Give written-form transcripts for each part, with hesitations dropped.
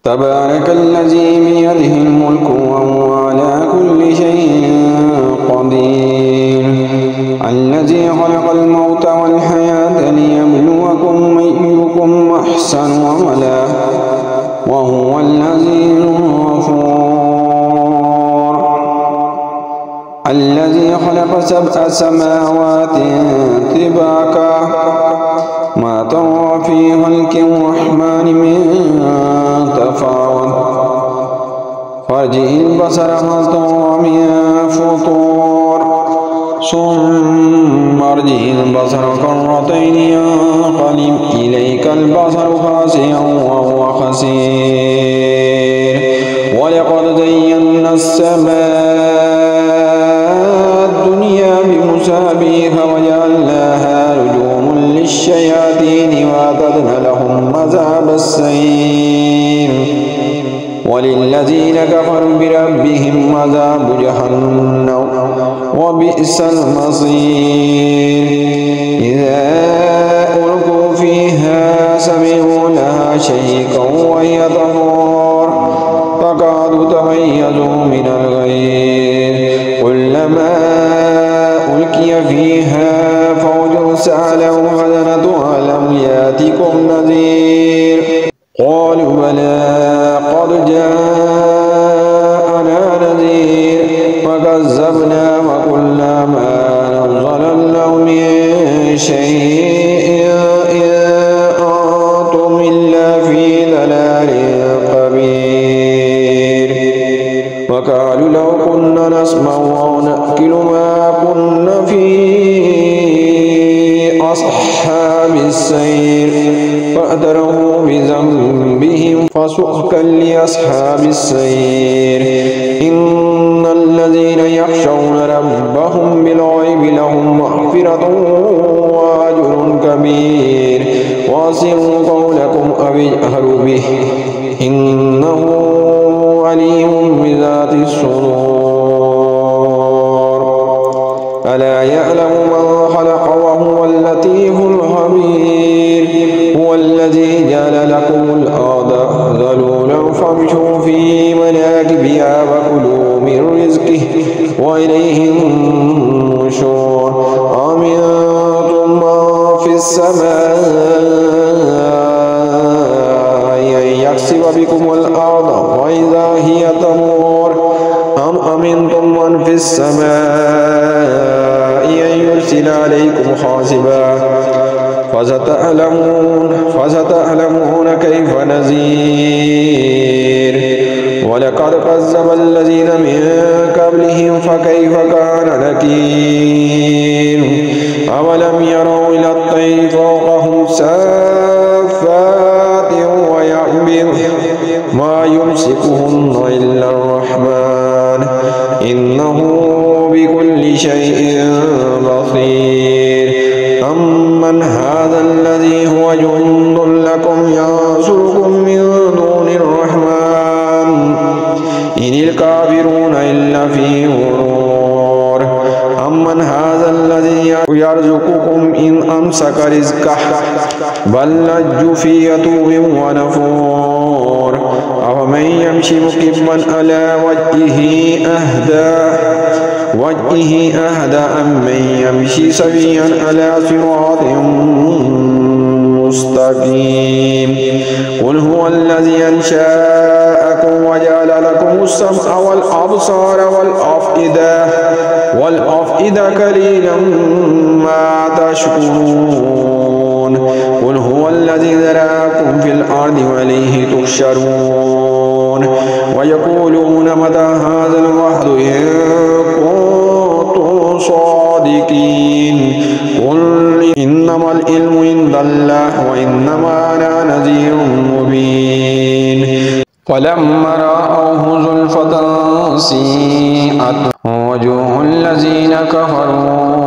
تبارك الذي بيده الملك وهو على كل شيء قدير الذي خلق الموت والحياة ليبلوكم أيكم أحسن عملا وهو العزيز الغفور الذي خلق 7 سماوات طباقا ما ترى في خلق الرحمن من تفاوت فارجع البصر هل ترى من فطور ثم ارجع البصر كرتين ينقلب إليك البصر خاسئا وهو خسير ولقد زينا السماء الدنيا بمصابيح وجعلناها رجوما للشياطين وأعتدنا لهم عذاب السعير وللذين كفروا بربهم عذاب جهنم وبئس المصير إذا ألقوا فيها سمعوا لها شهيقا وهي تفور تكاد تميز من الغيظ كلما ألقي فيها فوج سألهم خزنتها ألم يأتكم نذير قالوا بلى قد جاءنا نذير فكذبنا وقلنا ما نزل الله من شيء إن أنتم إلا في ضلال كبير وقالوا لو كنا نسمع أو نأكل ما كنا في أصحاب السعير فاعترفوا بذنبهم فسحقا لأصحاب السعير إن الذين يخشون ربهم بالغيب لهم مغفرة وأجر كبير وأسروا قولكم أو اجهروا به إنه عليم بذات الصدور ألا يعلم من خلق وهو اللطيف الخبير هو الذي جعل لكم الأرض ذلولا فامشوا في مناكبها وكلوا من رزقه وإليه النشور أمنتم من في السماء أن يخسف بكم الأرض وإذا هي تمور أم أمنتم من في السماء أن يرسل عليكم حاصبا فستعلمون كيف نذير ولقد كذب الذين من قبلهم فكيف كان نكير أولم يروا إلى الطير فوقهم صافات ويعبر ما يمسكهن إلا الرحمن إنه بكل شيء بصير أمن هذا الذي هو جند لكم ينصركم من دون الرحمن إن الكافرون إلا في غرور أمن هذا الذي يرزقكم إن أمسك رزقه بل لجوا في عتو ونفور أفمن يمشي مكبا على وجهه أهدى أمن يمشي سويا على صراط مستقيم قل هو الذي أنشأكم وجعل لكم السمع والأبصار والأفئدة قليلا ما تشكرون قل هو الذي ذراكم في الأرض وإليه تحشرون ويقولون متى هذا الوعد إن كنتم صادقين قل إنما العلم عند الله وإنما أنا نذير مبين فلما رأوه زلفة سيئت وجوه الذين كفروا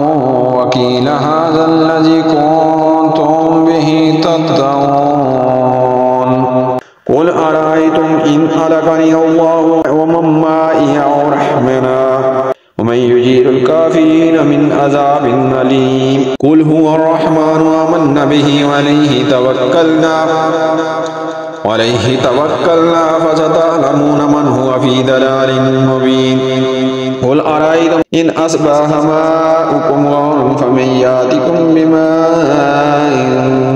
وقيل هذا الذي كنتم به تدعون قل أرأيتم إن أهلكني الله ومن معي أو رحمنا ومن يجير الكافرين من عذاب أليم قل هو الرحمن آمنا به وعليه توكلنا अलैहि तवक्कलना फसतअलमून मन हुवा फी दलालिन मुबीन। कुल अरायतुम इन अस्बह माउकुम गौरन फमन यातिकुम बिमाइन